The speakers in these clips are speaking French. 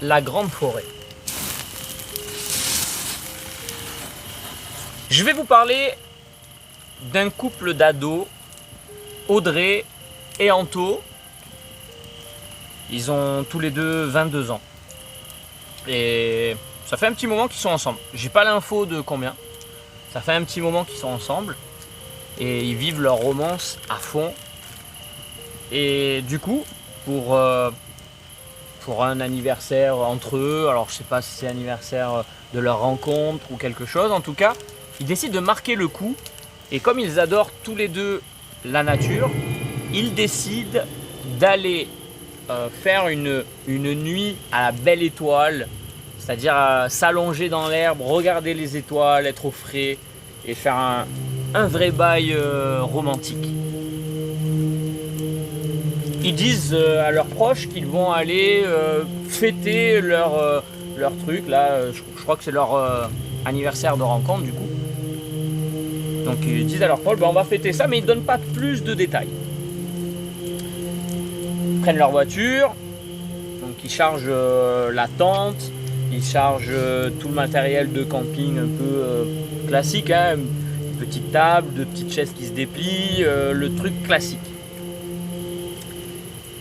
la grande forêt. Je vais vous parler d'un couple d'ados, Audrey et Anto. Ils ont tous les deux 22 ans. Et ça fait un petit moment qu'ils sont ensemble. J'ai pas l'info de combien. Ça fait un petit moment qu'ils sont ensemble. Et ils vivent leur romance à fond. Et du coup, pour un anniversaire entre eux, alors je sais pas si c'est l'anniversaire de leur rencontre ou quelque chose, en tout cas, ils décident de marquer le coup. Et comme ils adorent tous les deux la nature, ils décident d'aller faire une nuit à la belle étoile, c'est-à-dire s'allonger dans l'herbe, regarder les étoiles, être au frais et faire un vrai bail romantique. Ils disent à leurs proches qu'ils vont aller fêter leur truc. Là, je crois que c'est leur anniversaire de rencontre du coup. Donc ils disent à leurs proches, on va fêter ça, mais ils ne donnent pas plus de détails. Ils prennent leur voiture, donc ils chargent la tente, ils chargent tout le matériel de camping un peu classique, hein, une petite table, deux petites chaises qui se déplient, le truc classique.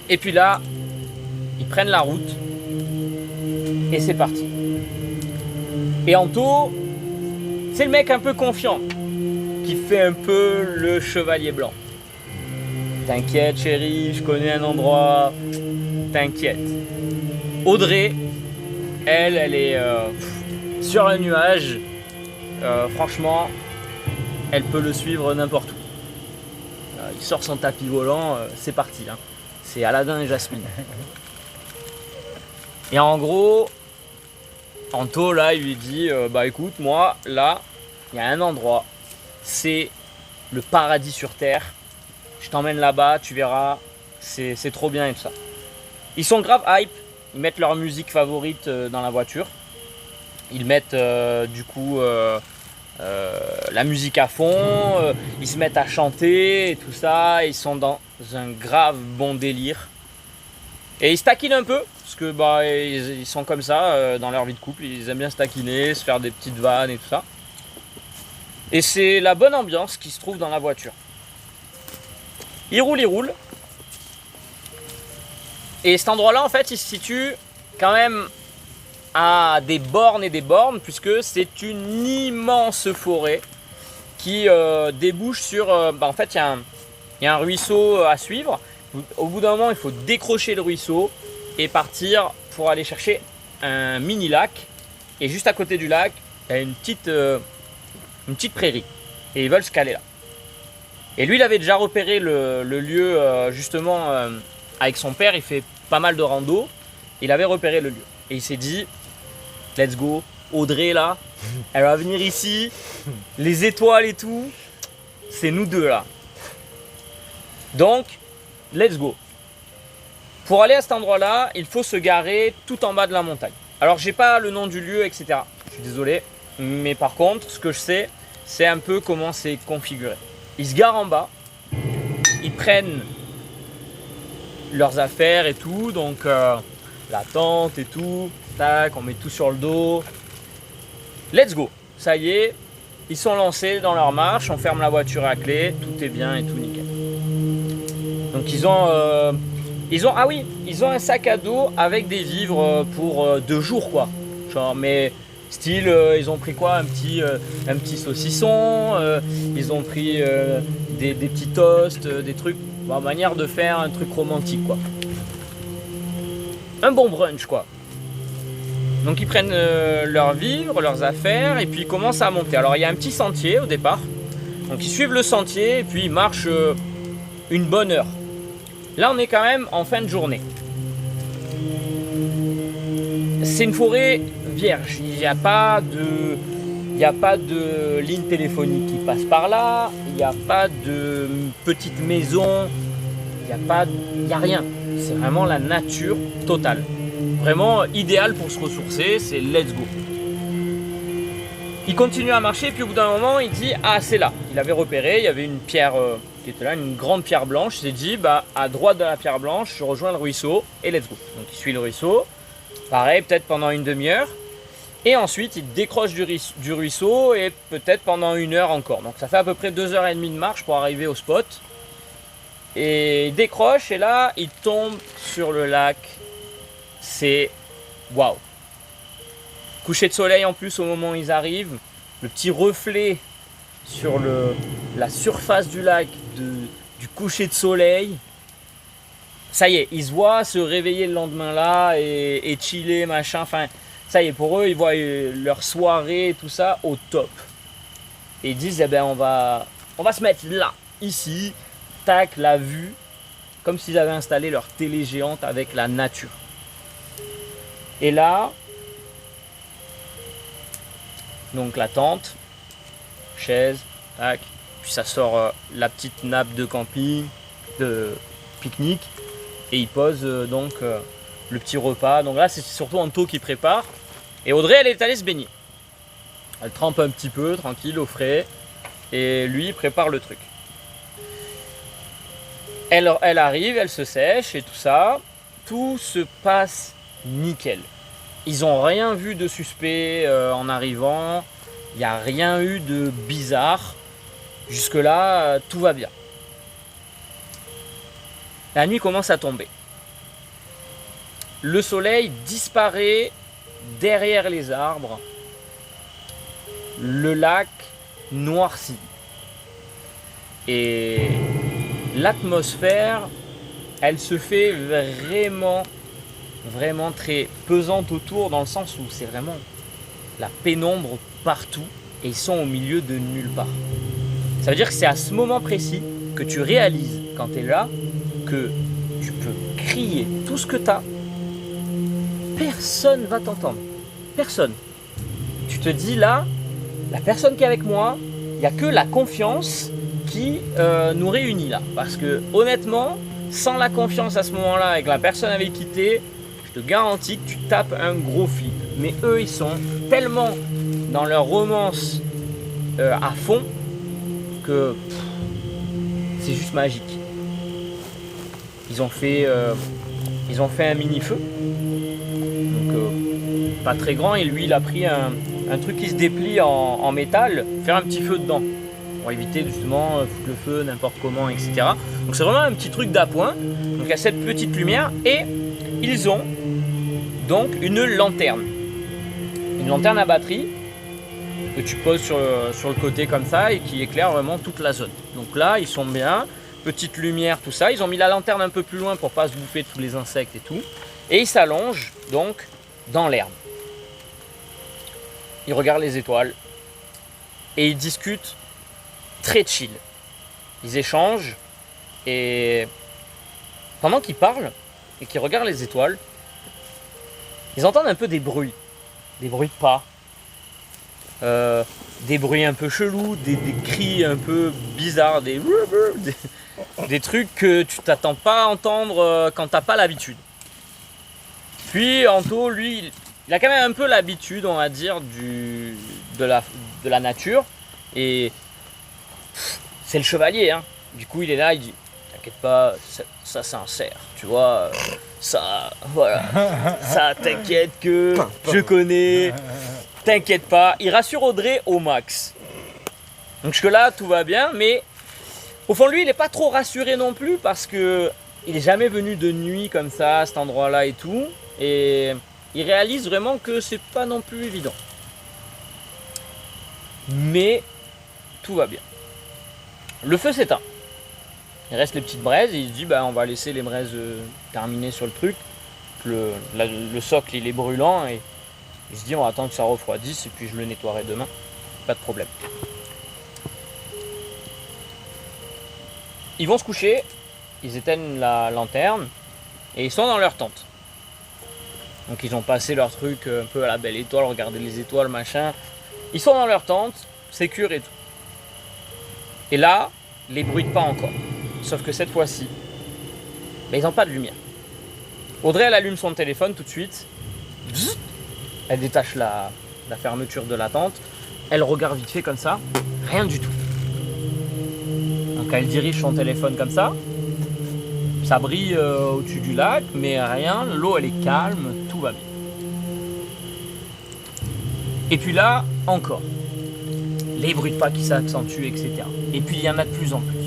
Et puis là, ils prennent la route et c'est parti. Et Anto, c'est le mec un peu confiant qui fait un peu le chevalier blanc. T'inquiète chérie, je connais un endroit, t'inquiète. Audrey, elle est sur un nuage. Franchement, elle peut le suivre n'importe où. Il sort son tapis volant, c'est parti. Hein. C'est Aladdin et Jasmine. Et en gros, Anto là, il lui dit écoute, moi là, il y a un endroit, c'est le paradis sur terre. Je t'emmène là-bas, tu verras, c'est trop bien et tout ça. Ils sont grave hype, ils mettent leur musique favorite dans la voiture. Ils mettent la musique à fond, ils se mettent à chanter et tout ça. Ils sont dans un grave bon délire. Et ils se taquinent un peu, parce que ils sont comme ça dans leur vie de couple. Ils aiment bien se taquiner, se faire des petites vannes et tout ça. Et c'est la bonne ambiance qui se trouve dans la voiture. Ils roulent. Et cet endroit-là, en fait, il se situe quand même à des bornes et des bornes, puisque c'est une immense forêt qui débouche sur... en fait, il y a un ruisseau à suivre. Au bout d'un moment, il faut décrocher le ruisseau et partir pour aller chercher un mini lac. Et juste à côté du lac, il y a une petite prairie. Et ils veulent se caler là. Et lui, il avait déjà repéré le lieu, justement, avec son père. Il fait pas mal de rando. Il avait repéré le lieu. Et il s'est dit, let's go. Audrey, là, elle va venir ici. Les étoiles et tout, c'est nous deux, là. Donc, let's go. Pour aller à cet endroit-là, il faut se garer tout en bas de la montagne. Alors, j'ai pas le nom du lieu, etc. Je suis désolé. Mais par contre, ce que je sais, c'est un peu comment c'est configuré. Ils se garent en bas, ils prennent leurs affaires et tout, donc la tente et tout, tac, on met tout sur le dos. Let's go, ça y est, ils sont lancés dans leur marche, on ferme la voiture à clé, tout est bien et tout nickel. Donc ils ont un sac à dos avec des vivres pour 2 jours quoi, genre mais... Style, ils ont pris quoi, un petit saucisson, ils ont pris des petits toasts, des trucs, manière de faire un truc romantique quoi. Un bon brunch quoi. Donc ils prennent leurs vivres, leurs affaires et puis ils commencent à monter. Alors il y a un petit sentier au départ, donc ils suivent le sentier et puis ils marchent une bonne heure. Là on est quand même en fin de journée. C'est une forêt vierge, il n'y a pas de ligne téléphonique qui passe par là, il n'y a pas de petite maison, il n'y a rien. C'est vraiment la nature totale. Vraiment idéal pour se ressourcer, c'est let's go. Il continue à marcher, puis au bout d'un moment, il dit ah c'est là. Il avait repéré, il y avait une pierre qui était là, une grande pierre blanche. Il s'est dit à droite de la pierre blanche, je rejoins le ruisseau et let's go. Donc il suit le ruisseau. Pareil, peut-être pendant une demi-heure. Et ensuite, il décroche du ruisseau et peut-être pendant 1 heure encore. Donc ça fait à peu près 2h30 de marche pour arriver au spot. Et il décroche et là, il tombe sur le lac. C'est waouh. Coucher de soleil en plus au moment où ils arrivent. Le petit reflet sur la surface du lac du coucher de soleil. Ça y est, ils se voient se réveiller le lendemain là et chiller, machin. Enfin, ça y est, pour eux, ils voient leur soirée, tout ça, au top. Et ils disent, eh ben, on va se mettre là, ici, tac, la vue, comme s'ils avaient installé leur télé géante avec la nature. Et là, donc la tente, chaise, tac, puis ça sort la petite nappe de camping, de pique-nique, et ils posent donc le petit repas. Donc là, c'est surtout Anto qui prépare. Et Audrey, elle est allée se baigner. Elle trempe un petit peu, tranquille, au frais. Et lui, il prépare le truc. Elle arrive, elle se sèche et tout ça. Tout se passe nickel. Ils n'ont rien vu de suspect en arrivant. Il n'y a rien eu de bizarre. Jusque-là, tout va bien. La nuit commence à tomber. Le soleil disparaît derrière les arbres. Le lac noircit. Et l'atmosphère, elle se fait vraiment très pesante autour, dans le sens où c'est vraiment la pénombre partout et ils sont au milieu de nulle part. Ça veut dire que c'est à ce moment précis que tu réalises, quand tu es là, que tu peux crier tout ce que tu as. Personne va t'entendre. Personne. Tu te dis là, la personne qui est avec moi, il n'y a que la confiance qui nous réunit là. Parce que honnêtement, sans la confiance à ce moment-là avec la personne avec qui tu es, je te garantis que tu tapes un gros flip. Mais eux, ils sont tellement dans leur romance à fond que c'est juste magique. Ils ont fait un mini-feu. Donc pas très grand. Et lui, il a pris un truc qui se déplie en métal, faire un petit feu dedans. Pour éviter justement foutre le feu n'importe comment, etc. Donc c'est vraiment un petit truc d'appoint. Donc il y a cette petite lumière et ils ont donc une lanterne. Une lanterne à batterie que tu poses sur le côté comme ça et qui éclaire vraiment toute la zone. Donc là, ils sont bien. Petite lumière, tout ça. Ils ont mis la lanterne un peu plus loin pour pas se bouffer tous les insectes et tout. Et ils s'allongent donc dans l'herbe. Ils regardent les étoiles et ils discutent très chill. Ils échangent et pendant qu'ils parlent et qu'ils regardent les étoiles, ils entendent un peu des bruits de pas, des bruits un peu chelous, des cris un peu bizarres, des trucs que tu t'attends pas à entendre quand t'as pas l'habitude. Puis Anto, lui, il a quand même un peu l'habitude, on va dire, de la nature. Et c'est le chevalier, hein. Du coup, il est là, il dit, t'inquiète pas, ça c'est un cerf, tu vois. Ça, voilà, ça, t'inquiète que je connais. T'inquiète pas. Il rassure Audrey au max. Donc jusque-là, tout va bien, mais au fond, lui, il n'est pas trop rassuré non plus parce que il n'est jamais venu de nuit comme ça, à cet endroit-là et tout. Et il réalise vraiment que c'est pas non plus évident. Mais tout va bien. Le feu s'éteint. Il reste les petites braises et il se dit on va laisser les braises terminer sur le truc. Le socle il est brûlant et il se dit on va attendre que ça refroidisse et puis je le nettoierai demain. Pas de problème. Ils vont se coucher, ils éteignent la lanterne et ils sont dans leur tente. Donc ils ont passé leur truc un peu à la belle étoile, regarder les étoiles, machin. Ils sont dans leur tente, sécure et tout. Et là, les bruitent pas encore. Sauf que cette fois-ci, ils n'ont pas de lumière. Audrey, elle allume son téléphone tout de suite. Elle détache la fermeture de la tente. Elle regarde vite fait comme ça. Rien du tout. Donc elle dirige son téléphone comme ça. Ça brille au-dessus du lac, mais rien. L'eau, elle est calme. Tout va bien. Et puis là, encore. Les bruits de pas qui s'accentuent, etc. Et puis il y en a de plus en plus.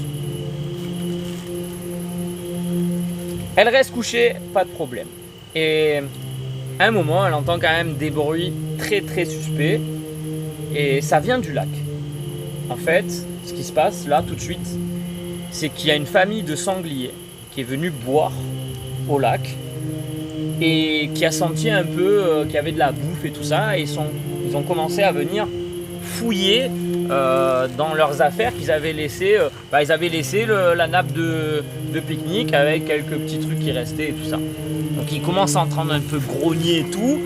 Elle reste couchée, pas de problème. Et à un moment, elle entend quand même des bruits très très suspects. Et ça vient du lac. En fait, ce qui se passe là tout de suite, c'est qu'il y a une famille de sangliers qui est venue boire au lac et qui a senti un peu qu'il y avait de la bouffe et tout ça. Et ils ont commencé à venir fouiller dans leurs affaires qu'ils avaient laissé. Ils avaient laissé la nappe de pique-nique avec quelques petits trucs qui restaient et tout ça. Donc ils commencent à entendre un peu grogner et tout.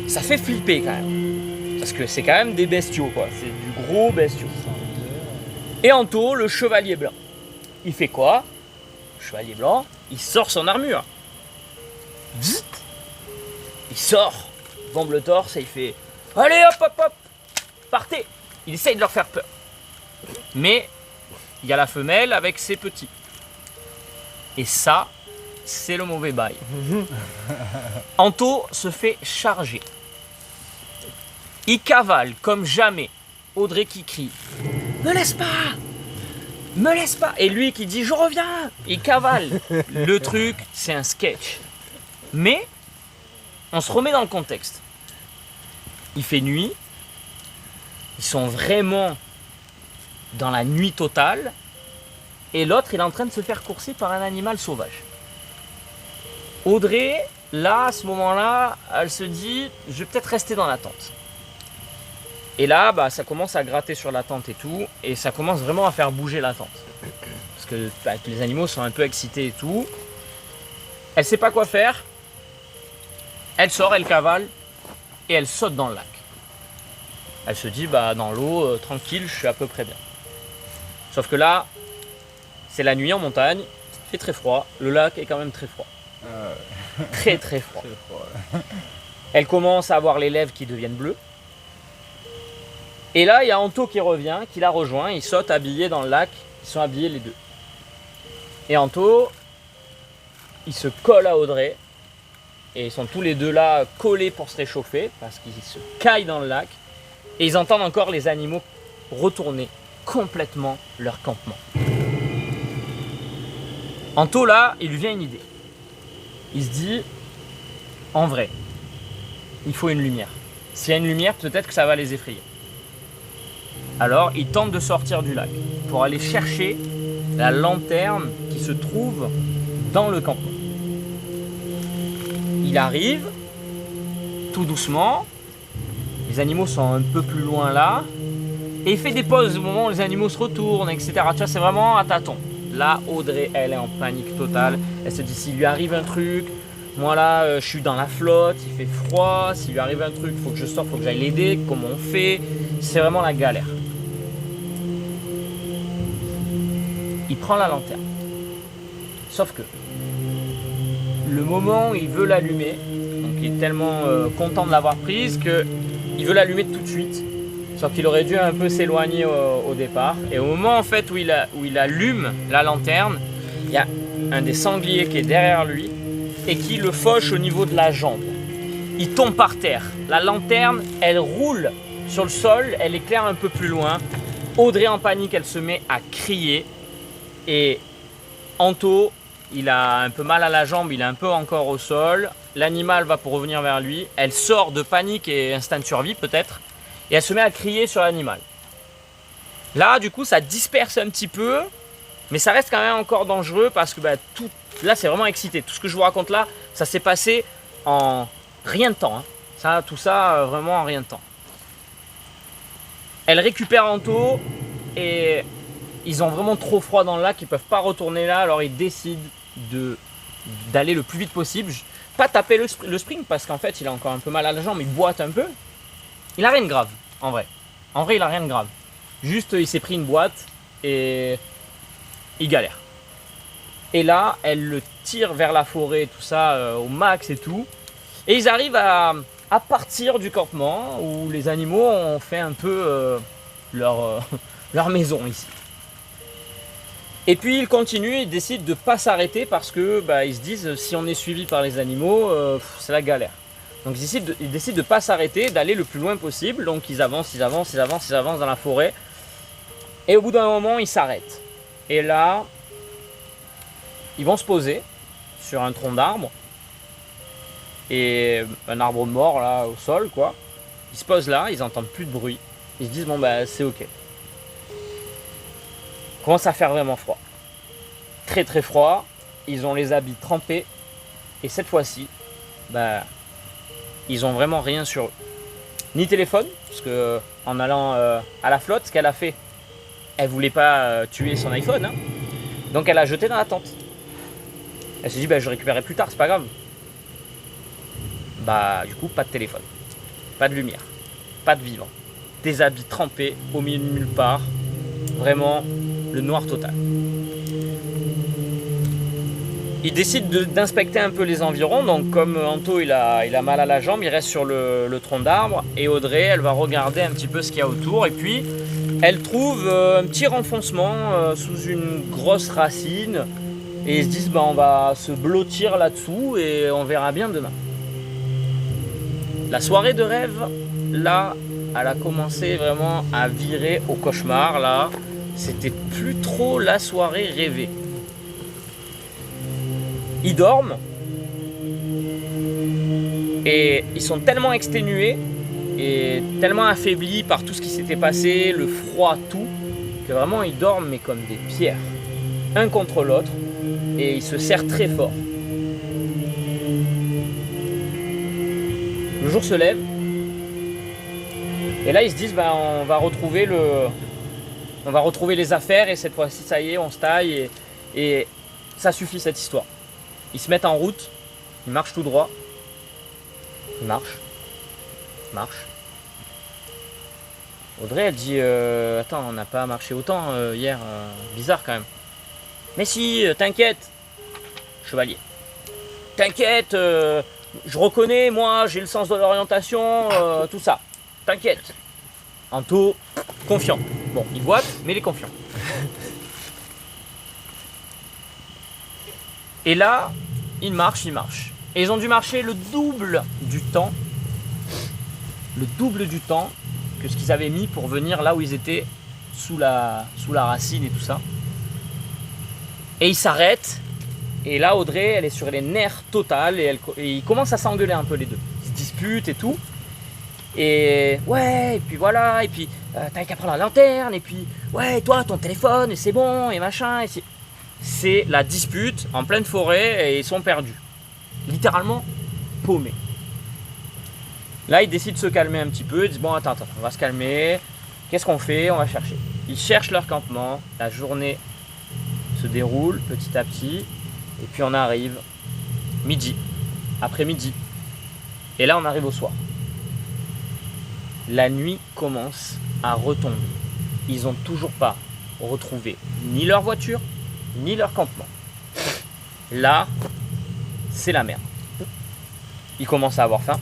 Ça fait flipper quand même. Parce que c'est quand même des bestiaux, quoi. C'est du gros bestiaux. Et Anto, le chevalier blanc, il fait quoi? Le chevalier blanc, il sort son armure. Bzzzt. Il sort, il bombe le torse et il fait « Allez hop hop hop, partez !» Il essaye de leur faire peur. Mais il y a la femelle avec ses petits. Et ça, c'est le mauvais bail. Anto se fait charger. Il cavale comme jamais. Audrey qui crie « Me laisse pas! Me laisse pas !» Et lui qui dit « Je reviens !» Il cavale. Le truc, c'est un sketch. Mais on se remet dans le contexte. Il fait nuit. Ils sont vraiment dans la nuit totale. Et l'autre, il est en train de se faire courser par un animal sauvage. Audrey, là, à ce moment-là, elle se dit « Je vais peut-être rester dans la tente ». Et là, ça commence à gratter sur la tente et tout. Et ça commence vraiment à faire bouger la tente. Parce que les animaux sont un peu excités et tout. Elle sait pas quoi faire. Elle sort, elle cavale. Et elle saute dans le lac. Elle se dit, dans l'eau, tranquille, je suis à peu près bien. Sauf que là, c'est la nuit en montagne. Il fait très froid. Le lac est quand même très froid. Très très froid. Elle commence à avoir les lèvres qui deviennent bleues. Et là, il y a Anto qui revient, qui la rejoint. Ils sautent habillés dans le lac. Ils sont habillés les deux. Et Anto, il se colle à Audrey. Et ils sont tous les deux là collés pour se réchauffer. Parce qu'ils se caillent dans le lac. Et ils entendent encore les animaux retourner complètement leur campement. Anto là, il lui vient une idée. Il se dit, en vrai, il faut une lumière. S'il y a une lumière, peut-être que ça va les effrayer. Alors, il tente de sortir du lac pour aller chercher la lanterne qui se trouve dans le campement. Il arrive, tout doucement. Les animaux sont un peu plus loin là. Et il fait des pauses au moment où les animaux se retournent, etc. Tu vois, c'est vraiment à tâtons. Là, Audrey, elle est en panique totale. Elle se dit, s'il lui arrive un truc, moi là, je suis dans la flotte, il fait froid. S'il lui arrive un truc, il faut que je sorte, il faut que j'aille l'aider. Comment on fait? C'est vraiment la galère. Il prend la lanterne. Sauf que, le moment où il veut l'allumer, donc il est tellement content de l'avoir prise qu'il veut l'allumer tout de suite. Sauf qu'il aurait dû un peu s'éloigner au départ. Et au moment en fait où il allume la lanterne, il y a un des sangliers qui est derrière lui et qui le fauche au niveau de la jambe. Il tombe par terre. La lanterne, elle roule sur le sol, elle éclaire un peu plus loin. Audrey en panique, elle se met à crier. Et Anto, il a un peu mal à la jambe, il est un peu encore au sol. L'animal va pour revenir vers lui. Elle sort de panique et instinct de survie peut-être. Et elle se met à crier sur l'animal. Là, du coup, ça disperse un petit peu. Mais ça reste quand même encore dangereux parce que là, c'est vraiment excité. Tout ce que je vous raconte là, ça s'est passé en rien de temps. Tout ça, vraiment en rien de temps. Elle récupère Anto et ils ont vraiment trop froid dans le lac. Ils ne peuvent pas retourner là. Alors, ils décident d'aller le plus vite possible. Pas taper le spring parce qu'en fait, il a encore un peu mal à la jambe. Il boite un peu. Il a rien de grave, en vrai. En vrai, il a rien de grave. Juste, il s'est pris une boîte et il galère. Et là, elle le tire vers la forêt, tout ça, au max et tout. Et ils arrivent à partir du campement où les animaux ont fait un peu leur maison ici. Et puis, ils continuent, ils décident de ne pas s'arrêter parce que ils se disent, si on est suivi par les animaux, c'est la galère. Donc ils décident de ne pas s'arrêter, d'aller le plus loin possible. Donc ils avancent dans la forêt. Et au bout d'un moment, ils s'arrêtent. Et là, ils vont se poser sur un tronc d'arbre. Et un arbre mort là au sol quoi. Ils se posent là, ils n'entendent plus de bruit. Ils se disent bon bah c'est ok. Commence à faire vraiment froid. Très très froid. Ils ont les habits trempés. Et cette fois-ci, bah, ils ont vraiment rien sur eux. Ni téléphone, parce que en allant à la flotte, ce qu'elle a fait, elle voulait pas tuer son iPhone. Hein. Donc elle a jeté dans la tente. Elle s'est dit bah, je récupérerai plus tard, c'est pas grave. Bah du coup pas de téléphone, pas de lumière, pas de vivant, des habits trempés au milieu de nulle part, vraiment le noir total. Il décide d'inspecter un peu les environs, donc comme Anto il a mal à la jambe, il reste sur le tronc d'arbre et Audrey elle va regarder un petit peu ce qu'il y a autour et puis elle trouve un petit renfoncement sous une grosse racine et ils se disent bah, on va se blottir là-dessous et on verra bien demain. La soirée de rêve, là, elle a commencé vraiment à virer au cauchemar. Là, c'était plus trop la soirée rêvée. Ils dorment et ils sont tellement exténués et tellement affaiblis par tout ce qui s'était passé, le froid, tout, que vraiment ils dorment mais comme des pierres, un contre l'autre, et ils se serrent très fort. Le jour se lève et là ils se disent bah, on va retrouver les affaires et cette fois-ci ça y est on se taille et ça suffit cette histoire. Ils se mettent en route, ils marchent tout droit, ils marchent. Audrey elle dit attends on n'a pas marché autant hier, bizarre quand même. Mais si t'inquiète chevalier, t'inquiète. Je reconnais, moi, j'ai le sens de l'orientation, tout ça. T'inquiète. Anto, confiant. Bon, il boite, mais il est confiant. Et là, ils marchent. Et ils ont dû marcher le double du temps que ce qu'ils avaient mis pour venir là où ils étaient, sous la racine et tout ça. Et ils s'arrêtent. Et là, Audrey, elle est sur les nerfs total et ils commencent à s'engueuler un peu les deux. Ils se disputent et tout. Et ouais, et puis voilà, et puis t'as qu'à prendre la lanterne, et puis ouais, toi, ton téléphone, et c'est bon, et machin. C'est la dispute en pleine forêt et ils sont perdus. Littéralement paumés. Là, ils décident de se calmer un petit peu. Ils disent bon, attends, on va se calmer. Qu'est-ce qu'on fait? On va chercher. Ils cherchent leur campement. La journée se déroule petit à petit. Et puis on arrive midi, après-midi. Et là on arrive au soir. La nuit commence à retomber. Ils n'ont toujours pas retrouvé ni leur voiture, ni leur campement. Là, c'est la merde. Ils commencent à avoir faim.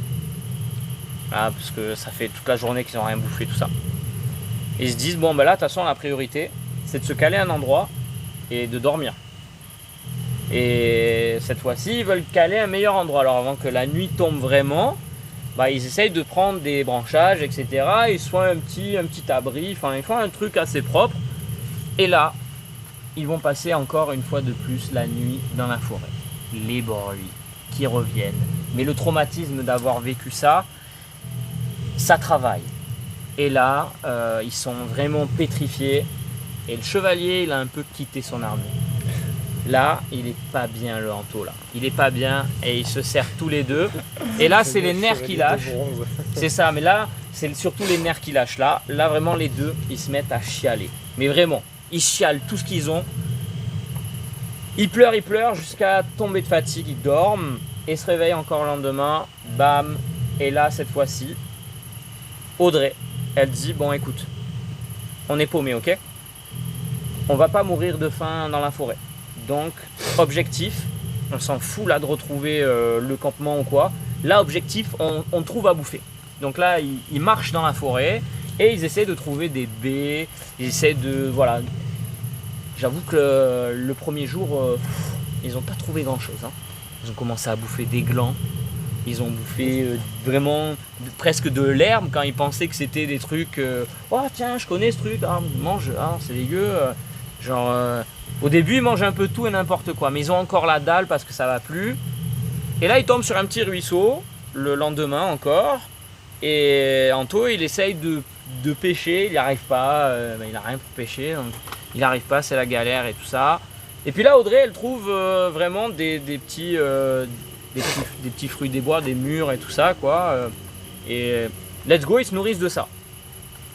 Ah, parce que ça fait toute la journée qu'ils n'ont rien bouffé, tout ça. Et ils se disent, bon ben là, de toute façon, la priorité, c'est de se caler à un endroit et de dormir. Et cette fois-ci, ils veulent caler un meilleur endroit. Alors avant que la nuit tombe vraiment, bah, ils essayent de prendre des branchages, etc. Ils se font un petit abri, enfin ils font un truc assez propre. Et là, ils vont passer encore une fois de plus la nuit dans la forêt. Les bruits qui reviennent. Mais le traumatisme d'avoir vécu ça, ça travaille. Et là, ils sont vraiment pétrifiés. Et le chevalier, il a un peu quitté son armure. Là, il est pas bien le Anto là. Il est pas bien et ils se serrent tous les deux. Et là, c'est les nerfs qui lâchent. C'est ça, mais là, c'est surtout les nerfs qui lâchent. Là, vraiment, les deux, ils se mettent à chialer. Mais vraiment, ils chialent tout ce qu'ils ont. Ils pleurent jusqu'à tomber de fatigue. Ils dorment et se réveillent encore le lendemain. Bam. Et là, cette fois-ci, Audrey, elle dit bon, écoute, on est paumé, ok? On va pas mourir de faim dans la forêt. Donc, objectif, on s'en fout là de retrouver le campement ou quoi. Là, objectif, on trouve à bouffer. Donc là, ils marchent dans la forêt et ils essaient de trouver des baies. Ils essaient de... Voilà. J'avoue que le premier jour, ils n'ont pas trouvé grand-chose. Hein. Ils ont commencé à bouffer des glands, Ils ont bouffé vraiment presque de l'herbe quand ils pensaient que c'était des trucs. Oh tiens, je connais ce truc, mange, c'est dégueu. Au début, ils mangent un peu tout et n'importe quoi, mais ils ont encore la dalle parce que ça va plus. Et là, ils tombent sur un petit ruisseau, le lendemain encore. Et Anto, il essaye de pêcher, il n'y arrive pas, il n'a rien pour pêcher, donc il n'y arrive pas, c'est la galère et tout ça. Et puis là, Audrey, elle trouve vraiment des petits fruits des bois, des mûres et tout ça, quoi. Et let's go, ils se nourrissent de ça.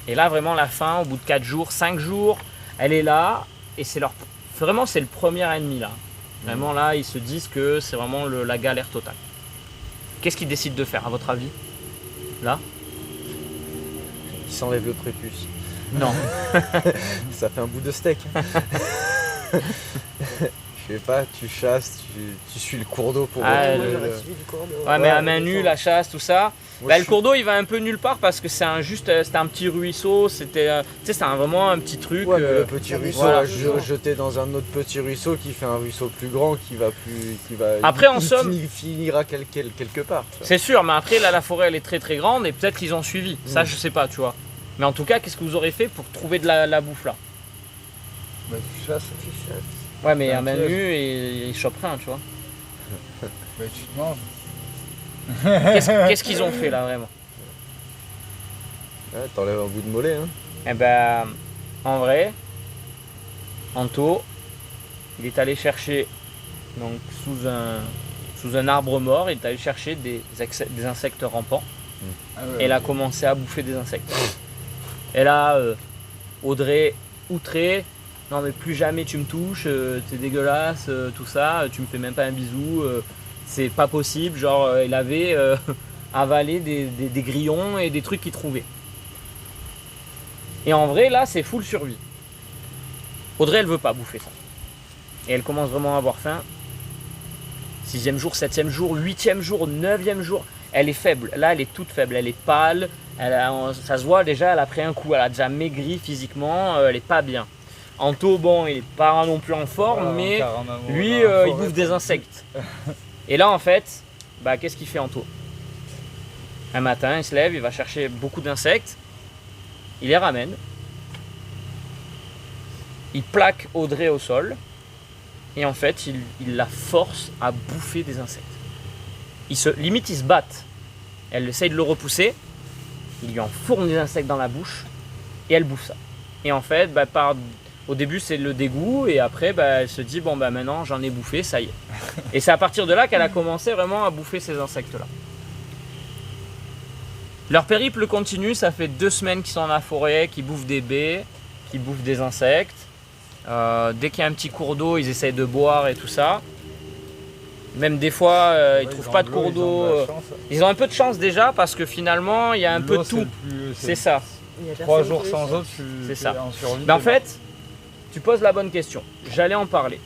Et là, vraiment, la fin, au bout de 4 jours, 5 jours, elle est là, et vraiment, c'est le premier ennemi, là. Vraiment, là, ils se disent que c'est vraiment la galère totale. Qu'est-ce qu'ils décident de faire, à votre avis? Là? Il s'enlève le prépuce. Non. Ça fait un bout de steak. Je sais pas, tu chasses, tu suis le cours d'eau pour... Ouais, mais à main nue, la chasse, tout ça. Le cours d'eau, il va un peu nulle part parce que c'était un petit ruisseau, c'était vraiment un petit truc. Ouais, mais le petit ruisseau, voilà, jeté dans un autre petit ruisseau qui fait un ruisseau plus grand, Après, en somme, finira quelque part. C'est sûr, mais après, là, la forêt, elle est très très grande et peut-être qu'ils ont suivi. Ça, je sais pas, tu vois. Mais en tout cas, qu'est-ce que vous aurez fait pour trouver de la bouffe là? Bah, tu chasses. Ouais, mais à main nue, et ils chopent rien, tu vois. Bah, tu te manges. Qu'est-ce qu'ils ont fait là, vraiment? Ouais, t'enlèves un bout de mollet, hein. Eh ben, en vrai, Anto, il est allé chercher, donc sous un arbre mort, il est allé chercher des insectes rampants. Ah ouais, Et il a commencé à bouffer des insectes. Et là, Audrey, outrée, non mais plus jamais tu me touches, t'es dégueulasse, tout ça, tu me fais même pas un bisou, c'est pas possible. Genre, il avait avalé des grillons et des trucs qu'il trouvait. Et en vrai, là, c'est full survie. Audrey, elle veut pas bouffer ça. Et elle commence vraiment à avoir faim. 6e jour, 7e jour, 8e jour, 9e jour. Elle est faible. Là, elle est toute faible. Elle est pâle. Ça se voit déjà, elle a pris un coup. Elle a déjà maigri physiquement. Elle est pas bien. Anto, bon, il est pas non plus en forme, mais lui, il bouffe des insectes. Et là, en fait, qu'est-ce qu'il fait Anto? Un matin, il se lève, il va chercher beaucoup d'insectes. Il les ramène. Il plaque Audrey au sol. Et en fait, il la force à bouffer des insectes. Limite, ils se battent. Elle essaye de le repousser. Il lui enfourne des insectes dans la bouche. Et elle bouffe ça. Et en fait, au début, c'est le dégoût. Et après, elle se dit, bon, maintenant, j'en ai bouffé, ça y est. Et c'est à partir de là qu'elle a commencé vraiment à bouffer ces insectes-là. Leur périple continue. Ça fait 2 semaines qu'ils sont dans la forêt, qu'ils bouffent des baies, qu'ils bouffent des insectes. Dès qu'il y a un petit cours d'eau, ils essayent de boire et tout ça. Même des fois, ils trouvent pas de cours d'eau. Ils ont un peu de chance déjà parce que finalement, il y a un peu de tout. C'est ça. 3 jours sans eau, c'est ça. en survie. Mais en fait, tu poses la bonne question. J'allais en parler.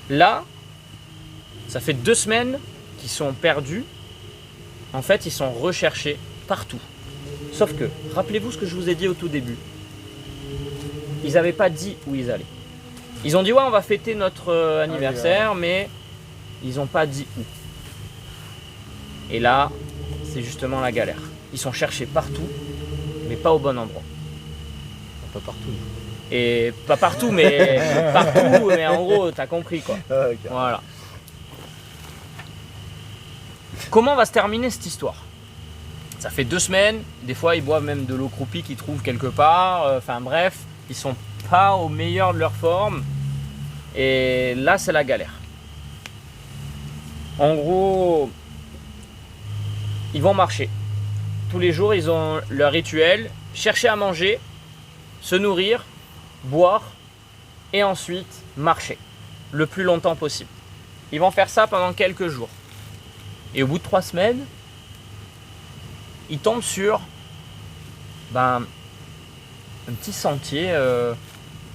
Là, ça fait 2 semaines qu'ils sont perdus. En fait, ils sont recherchés partout. Sauf que, rappelez-vous ce que je vous ai dit au tout début. Ils n'avaient pas dit où ils allaient. Ils ont dit ouais, on va fêter notre anniversaire, mais ils n'ont pas dit où. Et là, c'est justement la galère. Ils sont cherchés partout, mais pas au bon endroit. Pas partout. Et pas partout, mais partout, mais en gros, t'as compris quoi. Okay. Voilà. Comment va se terminer cette histoire? Ça fait 2 semaines, des fois ils boivent même de l'eau croupie qu'ils trouvent quelque part, enfin bref. Ils sont pas au meilleur de leur forme. Et là, c'est la galère. En gros, ils vont marcher. Tous les jours, ils ont leur rituel. Chercher à manger, se nourrir, boire et ensuite marcher le plus longtemps possible. Ils vont faire ça pendant quelques jours. Et au bout de 3 semaines, ils tombent sur un petit sentier,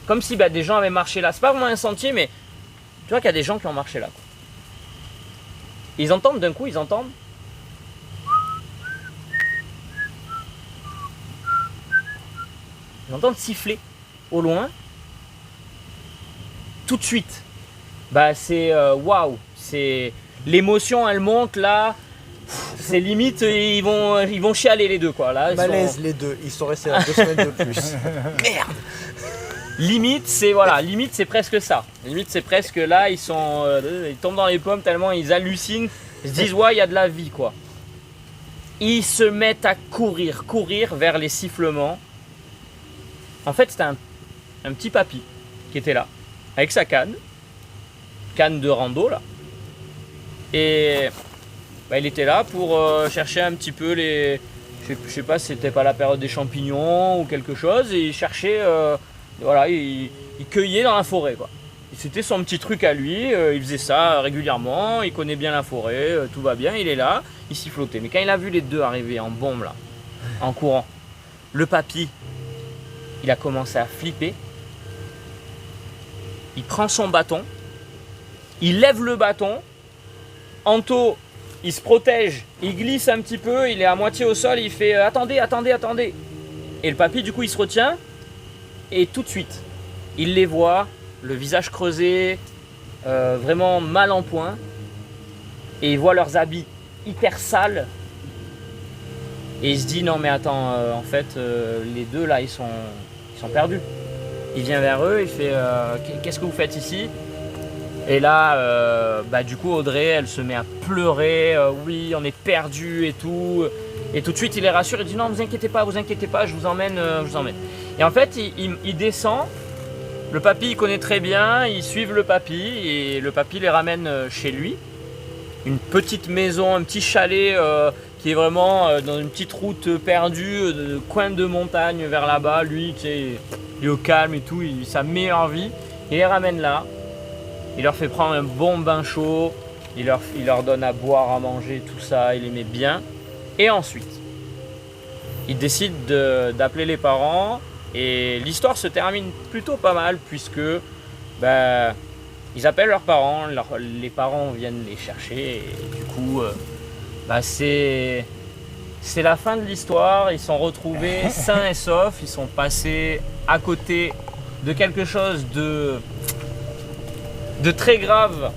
comme si des gens avaient marché là. C'est pas vraiment un sentier, mais tu vois qu'il y a des gens qui ont marché là, quoi. Ils entendent d'un coup, ils entendent siffler au loin. Tout de suite, c'est waouh, c'est l'émotion, elle monte là. C'est limite, ils vont chialer les deux quoi. Là, Malaise les deux, ils sont restés là 2 semaines de plus. Merde. Limite c'est presque ça. Limite c'est presque là, ils tombent dans les pommes tellement ils hallucinent, ils se disent ouais il y a de la vie quoi. Ils se mettent à courir vers les sifflements. En fait c'était un petit papy qui était là, avec sa canne de rando là. Et bah, il était là pour chercher un petit peu les... Je sais pas si c'était pas la période des champignons ou quelque chose, et il cherchait... voilà, il cueillait dans la forêt quoi. C'était son petit truc à lui, il faisait ça régulièrement, il connaît bien la forêt, tout va bien, il est là, il sifflotait. Mais quand il a vu les deux arriver en bombe là, en courant, le papy, il a commencé à flipper. Il prend son bâton, il lève le bâton, Anto, il se protège, il glisse un petit peu, il est à moitié au sol, il fait attendez. Et le papy du coup il se retient. Et tout de suite, il les voit, le visage creusé, vraiment mal en point. Et il voit leurs habits hyper sales. Et il se dit non mais attends, en fait les deux là ils sont perdus. Il vient vers eux, il fait qu'est-ce que vous faites ici? Et là, du coup Audrey elle se met à pleurer, oui on est perdus et tout. Et tout de suite il les rassure, il dit non vous inquiétez pas, je vous emmène. Et en fait, il descend, le papy il connaît très bien, ils suivent le papy et le papy les ramène chez lui. Une petite maison, un petit chalet qui est vraiment dans une petite route perdue, coin de montagne vers là-bas. Lui, tu sais, il est au calme et tout, il sa meilleure vie. Il les ramène là, il leur fait prendre un bon bain chaud, il leur donne à boire, à manger, tout ça, il les met bien. Et ensuite, il décide d'appeler les parents. Et l'histoire se termine plutôt pas mal puisque ils appellent leurs parents, les parents viennent les chercher et du coup c'est la fin de l'histoire. Ils sont retrouvés sains et saufs, ils sont passés à côté de quelque chose de très grave